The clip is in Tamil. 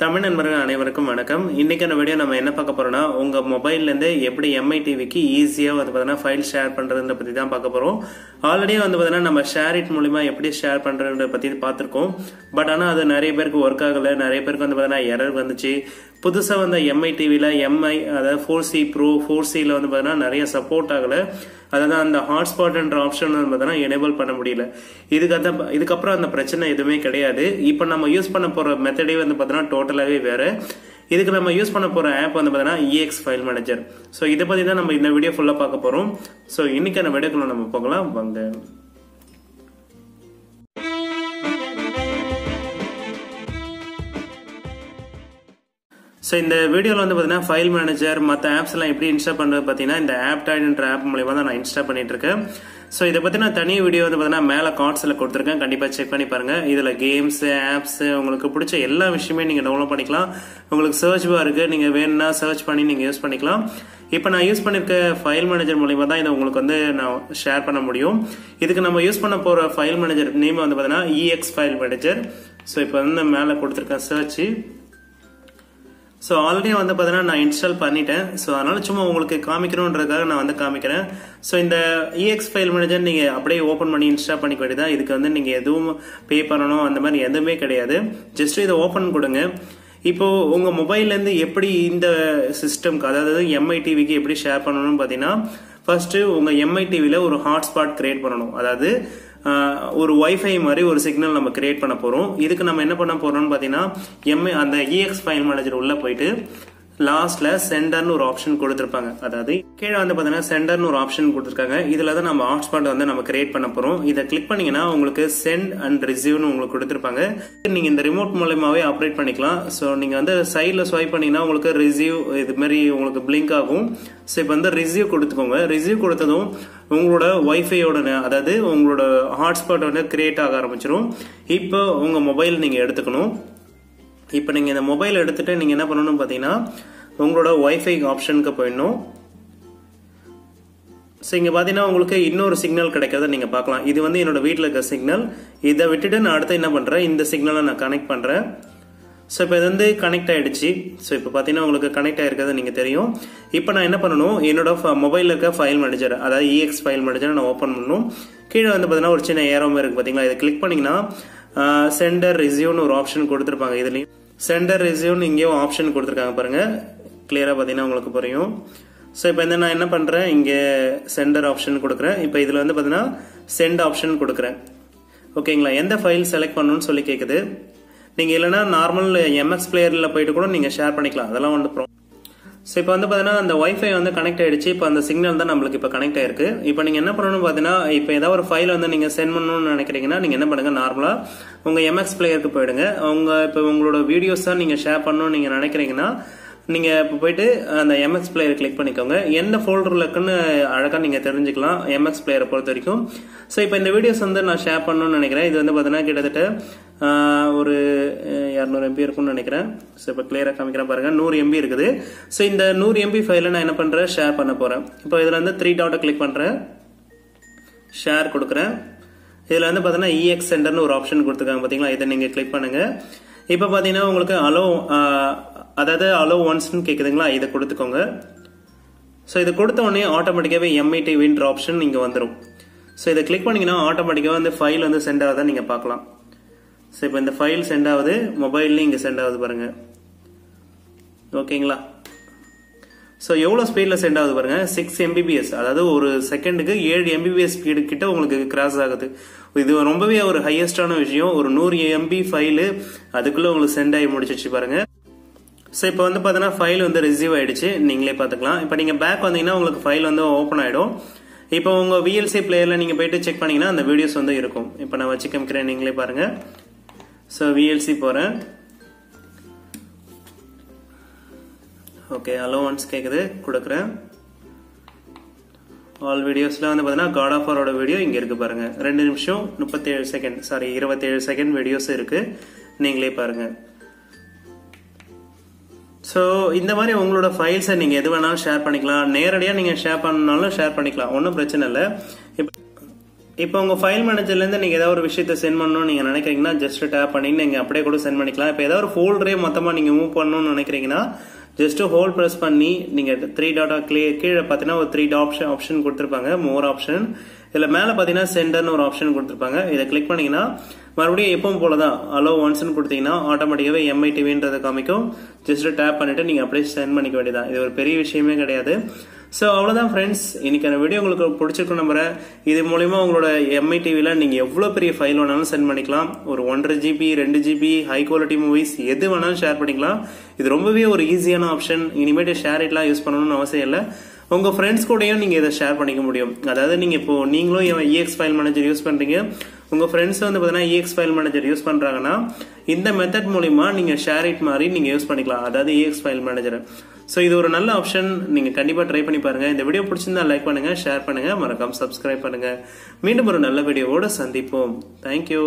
தமிழ் நண்பர்கள் அனைவருக்கும் வணக்கம். இன்னைக்கான வீடியோ நம்ம என்ன பார்க்க போறோம்னா, உங்க மொபைல்ல இருந்து எப்படி எம்ஐ டிவிக்கு ஈஸியா ஃபைல் ஷேர் பண்றதுன்ற பத்தி தான் பார்க்க போறோம். ஆல்ரெடி நம்ம ஷேர் இட் மூலமா எப்படி ஷேர் பண்றதுன்ற பத்தி பார்த்திருக்கோம். பட் ஆனா அது நிறைய பேருக்கு ஒர்க் ஆகல, நிறைய பேருக்கு எரர் வந்துச்சு. புதுசா வந்த எம்ஐ டிவில எம்ஐ அதாவது 4C Pro 4Cல நிறைய சப்போர்ட் ஆகல. அதாவது அந்த ஹாட்ஸ்பாட் என்ற ஆப்ஷன் எனேபிள் பண்ண முடியல. இதுக்கப்புறம் அந்த பிரச்சனை எதுவுமே கிடையாது. இப்ப நம்ம யூஸ் பண்ண போற மெத்தடே டோட்டலாவே வேற. இதுக்கு நம்ம யூஸ் பண்ண போற app EX file manager. So இதை பத்தி தான் நம்ம இந்த வீடியோ ஃபுல்லா பார்க்க போறோம். சோ இன்னைக்கான வீடியோக்குள்ள நம்ம போகலாம் வாங்க. ஸோ இந்த வீடியோவில் ஃபைல் மேனேஜர் மற்ற ஆப்ஸ் எல்லாம் எப்படி இன்ஸ்டால் பண்ணுறது பார்த்தீங்கன்னா இந்த ஆப்டாய்டுன்ற ஆப் மூலியமாக தான் நான் இன்ஸ்டால் பண்ணிட்டு இருக்கேன். ஸோ இதை பற்றி நான் தனி வீடியோ மேலே கார்ட்ஸில் கொடுத்துருக்கேன், கண்டிப்பாக செக் பண்ணி பாருங்க. இதில் கேம்ஸ் ஆப்ஸ் உங்களுக்கு பிடிச்ச எல்லா விஷயமே நீங்கள் டவுன்லோட் பண்ணிக்கலாம். உங்களுக்கு சர்ச் பார் இருக்கு, நீங்கள் வேணும்னா சர்ச் பண்ணி நீங்கள் யூஸ் பண்ணிக்கலாம். இப்போ நான் யூஸ் பண்ணிருக்க ஃபைல் மேனேஜர் மூலியமா தான் இதை உங்களுக்கு நான் ஷேர் பண்ண முடியும். இதுக்கு நம்ம யூஸ் பண்ண போகிற file manager name EX file manager. So இப்போ மேலே கொடுத்துருக்கேன் சர்ச். ஸோ ஆல்ரெடி நான் இன்ஸ்டால் பண்ணிட்டேன். ஸோ அதனால சும்மா உங்களுக்கு காமிக்கணுன்றதுக்காக நான் காமிக்கிறேன். ஸோ இந்த EX ஃபைல் மேனேஜர் நீங்க அப்படியே ஓப்பன் பண்ணி இன்ஸ்டால் பண்ணிக்க வேண்டியதான். இதுக்கு நீங்க எதுவும் பே பண்ணணும் அந்த மாதிரி எதுவுமே கிடையாது. ஜஸ்ட் இதை ஓப்பன் கொடுங்க. இப்போ உங்க மொபைல்ல இருந்து எப்படி இந்த சிஸ்டம்க்கு அதாவது எம்ஐ டிவிக்கு எப்படி ஷேர் பண்ணணும்னு பாத்தீங்கன்னா, ஃபர்ஸ்ட் உங்க எம்ஐ டிவில ஒரு ஹாட்ஸ்பாட் கிரியேட் பண்ணணும். அதாவது ஒரு வைஃபை மாதிரி ஒரு சிக்னல் நம்ம கிரியேட் பண்ண போறோம். இதுக்கு நம்ம என்ன பண்ண போறோம்னு பாத்தீங்கன்னா அந்த EX ஃபைல் மேனேஜர் உள்ள போயிட்டு லாஸ்ட்ல சென்டர்னு ஒரு ஆப்ஷன் கொடுத்திருப்பாங்க. அதாவது கீழே பாத்தீங்கன்னா சென்டர்னு ஒரு ஆப்ஷன் கொடுத்திருக்காங்க. இதுல தான் நம்ம ஹாட்ஸ்பாட் நம்ம கிரியேட் பண்ண போறோம். இதை கிளிக் பண்ணீங்கன்னா உங்களுக்கு சென்ட் அண்ட் ரிசீவ்னு உங்களுக்கு கொடுத்திருப்பாங்க. நீங்க இந்த ரிமோட் மூலமாவே ஆப்ரேட் பண்ணிக்கலாம். ஸோ நீங்க சைட்ல ஸ்வைப் பண்ணீங்கன்னா உங்களுக்கு ரிசீவ் இது மாதிரி உங்களுக்கு பிளிங்க் ஆகும். ஸோ இப்போ ரிசீவ் கொடுத்துக்கோங்க. ரிசீவ் கொடுத்ததும் உங்களோட வைஃபையோட அதாவது உங்களோட ஹாட்ஸ்பாட் கிரியேட் ஆக ஆரம்பிச்சிடும். இப்போ உங்க மொபைல் நீங்க எடுத்துக்கணும். இப்போ நீங்க இந்த மொபைல் எடுத்துட்டு நீங்க என்ன பண்ணணும் பாத்தீங்கன்னா உங்களோட வைஃபை ஆப்ஷனுக்கு போயிடணும். ஸோ இங்க பாத்தீங்கன்னா உங்களுக்கு இன்னொரு சிக்னல் கிடைக்கிறத நீங்க பார்க்கலாம். இது என்னோட வீட்டில் இருக்க சிக்னல். இதை விட்டுட்டு நான் அடுத்து என்ன பண்றேன், இந்த சிக்னலை நான் கனெக்ட் பண்றேன். ஸோ இப்போ இது கனெக்ட் ஆயிடுச்சு. ஸோ இப்போ பாத்தீங்கன்னா உங்களுக்கு கனெக்ட் ஆயிருக்கிறது நீங்க தெரியும். இப்போ நான் என்ன பண்ணணும், என்னோட மொபைல் இருக்க ஃபைல் மேனேஜர் அதாவது EX ஃபைல் மேனேஜர் நான் ஓப்பன் பண்ணணும். கீழே பாத்தீங்கன்னா ஒரு சின்ன ஏரோ இருக்கு பாத்தீங்களா, இதை கிளிக் பண்ணீங்கன்னா சென்டர் ரிசீவ்னு ஒரு ஆப்ஷன் கொடுத்திருப்பாங்க. இதுலயும் சென்டர் ரிசீவ்னு இங்கேயும் ஆப்ஷன் கொடுத்திருக்காங்க பாருங்க. கிளியரா பாத்தீங்கன்னா உங்களுக்கு புரியும். ஸோ இப்போ நான் என்ன பண்றேன், இங்க சென்டர் ஆப்ஷன் கொடுக்குறேன். இப்போ இதுல பாத்தீங்கன்னா சென்ட் ஆப்ஷன் கொடுக்குறேன். ஓகேங்களா, எந்த ஃபைல் செலக்ட் பண்ணணும்னு சொல்லி கேக்குது. நீங்க இல்லைன்னா நார்மல் MX பிளேயர்ல போயிட்டு கூட நீங்க ஷேர் பண்ணிக்கலாம், அதெல்லாம் ப்ராப்ளம். ஸோ இப்போ பாத்தீங்கன்னா அந்த வைஃபை கனெக்ட் ஆயிடுச்சு. இப்போ அந்த சிக்னல் தான் நம்மளுக்கு இப்போ கனெக்ட் ஆயிருக்கு. இப்போ நீங்க என்ன பண்ணணும் பாத்தீங்கன்னா, இப்போ ஏதாவது ஒரு ஃபைல் நீங்க சென்ட் பண்ணணும்னு நினைக்கிறீங்கன்னா நீங்க என்ன பண்ணுங்க, நார்மலா உங்க MX பிளேயருக்கு போயிடுங்க. இப்போ உங்களோட வீடியோஸ் தான் நீங்க ஷேர் பண்ணணும்னு நீங்க நினைக்கிறீங்கன்னா நீங்க இப்போ போயிட்டு அந்த MX பிளேயர் கிளிக் பண்ணிக்கோங்க. எந்த ஃபோல்டர்ல இருக்குன்னு அழகா நீங்க தெரிஞ்சுக்கலாம் MX பிளேயரை பொறுத்த வரைக்கும். ஸோ இப்போ இந்த வீடியோஸ் நான் ஷேர் பண்ணணும்னு நினைக்கிறேன். இது பாத்தீங்கன்னா கிட்டத்தட்ட ஒரு 200 MB இருக்கும்னு நினைக்கிறேன். ஸோ இப்போ கிளியரா காமிக்கிறேன் பாருங்க, 100 MB இருக்குது. ஸோ இந்த 100 MB ஃபைல நான் என்ன பண்றேன், ஷேர் பண்ண போறேன். இப்போ இதுல 3 டாட்டை கிளிக் பண்றேன், ஷேர் கொடுக்குறேன். இதுல பாத்தீங்கன்னா EX சென்டர்னு ஒரு ஆப்ஷன் கொடுத்துருக்காங்க பாத்தீங்களா, இதை நீங்க கிளிக் பண்ணுங்க. இப்ப பாத்தீங்கன்னா உங்களுக்கு அதாவது அலோ ஒன்ஸ்னு கேக்குதுங்களா, இதை கொடுத்துக்கோங்க. ஸோ இதை கொடுத்த உடனே ஆட்டோமேட்டிக்காவே எம்ஐ டிவின்ற ஆப்ஷன் இங்க வந்துடும். ஸோ இதை கிளிக் பண்ணீங்கன்னா ஆட்டோமேட்டிக்காவே ஃபைல் சென்ட் ஆகுதா நீங்க பார்க்கலாம். ஸோ இப்போ இந்த ஃபைல் சென்ட் ஆகுது, மொபைல்லையும் இங்க சென்ட் ஆகுது பாருங்க. ஓகேங்களா, ஸோ எவ்வளவு ஸ்பீட்ல சென்ட் ஆகுது பாருங்க, 6 MBPS, அதாவது ஒரு செகண்டுக்கு 7 MBPS ஸ்பீடு கிட்ட உங்களுக்கு கிராஸ் ஆகுது. இது ரொம்பவே ஒரு ஹையஸ்டான விஷயம். ஒரு 100 MB ஃபைல் அதுக்குள்ள உங்களுக்கு சென்ட் ஆகி முடிச்சிச்சு பாருங்க. ஸோ இப்போ பாத்தீங்கன்னா ஃபைல் ரிசீவ் ஆயிடுச்சு, நீங்களே பாத்துக்கலாம். இப்போ நீங்க பேக் வந்தீங்கன்னா உங்களுக்கு ஃபைல் ஓப்பன் ஆயிடும். இப்போ உங்க VLC பிளேயர்ல நீங்க போயிட்டு செக் பண்ணீங்கன்னா அந்த வீடியோஸ் இருக்கும். இப்போ நான் வச்சு காமிக்கிறேன், நீங்களே பாருங்க. ஸோ VLC போறேன். ஓகே, அலோவன்ஸ் கேக்குது, கொடுக்குறேன். ஆல் வீடியோஸ்ல பாத்தீங்கன்னா God of Warஓட வீடியோ இங்க இருக்கு பாருங்க. 2 நிமிஷம் 37 செகண்ட், சாரி 27 செகண்ட் வீடியோஸ் இருக்கு, நீங்களே பாருங்க. ஸோ இந்த மாதிரி உங்களோட ஃபைல்ஸை நீங்க எது வேணாலும் ஷேர் பண்ணிக்கலாம். நேரடியாக நீங்க ஷேர் பண்ணாலும் ஷேர் பண்ணிக்கலாம், ஒன்றும் பிரச்சனை இல்லை. இப்போ உங்க ஃபைல் மேனேஜர்ல இருந்து நீங்க ஏதாவது ஒரு விஷயத்தை சென்ட் பண்ணணும்னு நீங்க நினைக்கிறீங்கன்னா ஜஸ்ட் டேப் பண்ணி நீங்க அப்படியே கூட சென்ட் பண்ணிக்கலாம். இப்போ ஏதாவது ஒரு ஃபோல்டரே மொத்தமா நீங்க மூவ் பண்ணணும்னு நினைக்கிறீங்கன்னா ஜஸ்ட் ஹோல்ட் பிரஸ் பண்ணி நீங்க 3 டாட்டா கீழே பாத்தீங்கன்னா ஒரு 3 ஆப்ஷன் கொடுத்திருப்பாங்க, மோர் ஆப்ஷன். இதுல மேல பாத்தீங்கன்னா சென்டர்னு ஒரு ஆப்ஷன் கொடுத்திருப்பாங்க. இதை கிளிக் பண்ணீங்கன்னா மறுபடியும் எப்பவும் போலதான் அலோ ஒன்ஸ்னு கொடுத்தீங்கன்னா ஆட்டோமேட்டிக்காவே MITVன்றதை காமிக்கும். ஜஸ்ட் டேப் பண்ணிட்டு நீங்க அப்படியே சென்ட் பண்ணிக்க வேண்டியதான். இது ஒரு பெரிய விஷயமே கிடையாது. சோ அவ்வளவுதான் ஃப்ரெண்ட்ஸ், இன்னைக்கான வீடியோ உங்களுக்கு பிடிச்சிருக்கும் நம்புறேன். இது மூலமா உங்களோட MITVல நீங்க எவ்வளவு பெரிய ஃபைல் வேணாலும் சென்ட் பண்ணிக்கலாம். ஒரு 1.5 GB 2 GB high quality movies எது வேணாலும் ஷேர் பண்ணிக்கலாம். இது ரொம்பவே ஒரு ஈஸியான ஆப்ஷன். இனிமேட்டு ஷேர் இட்லாம் யூஸ் பண்ணணும்னு அவசியம் இல்லை. உங்க ஃப்ரெண்ட்ஸ் கூடயும் நீங்க இதை ஷேர் பண்ணிக்க முடியும். அதாவது நீங்க இப்போ நீங்களும் EX ஃபைல் மேனேஜர் யூஸ் பண்றீங்க, உங்க ஃப்ரெண்ட்ஸ் வந்து பாத்தீங்கன்னா EX ஃபைல் மேனேஜர் யூஸ் பண்றாங்கன்னா இந்த மெத்தட் மூலமா நீங்க ஷேர் இட் மாதிரி நீங்க யூஸ் பண்ணிக்கலாம், அதாவது EX ஃபைல் மேனேஜர். சோ இது ஒரு நல்ல ஆப்ஷன், நீங்க கண்டிப்பா ட்ரை பண்ணி பாருங்க. இந்த வீடியோ பிடிச்சிருந்தா லைக் பண்ணுங்க, ஷேர் பண்ணுங்க, மறக்காம சப்ஸ்கிரைப் பண்ணுங்க. மீண்டும் ஒரு நல்ல வீடியோவோட சந்திப்போம். தேங்க்யூ.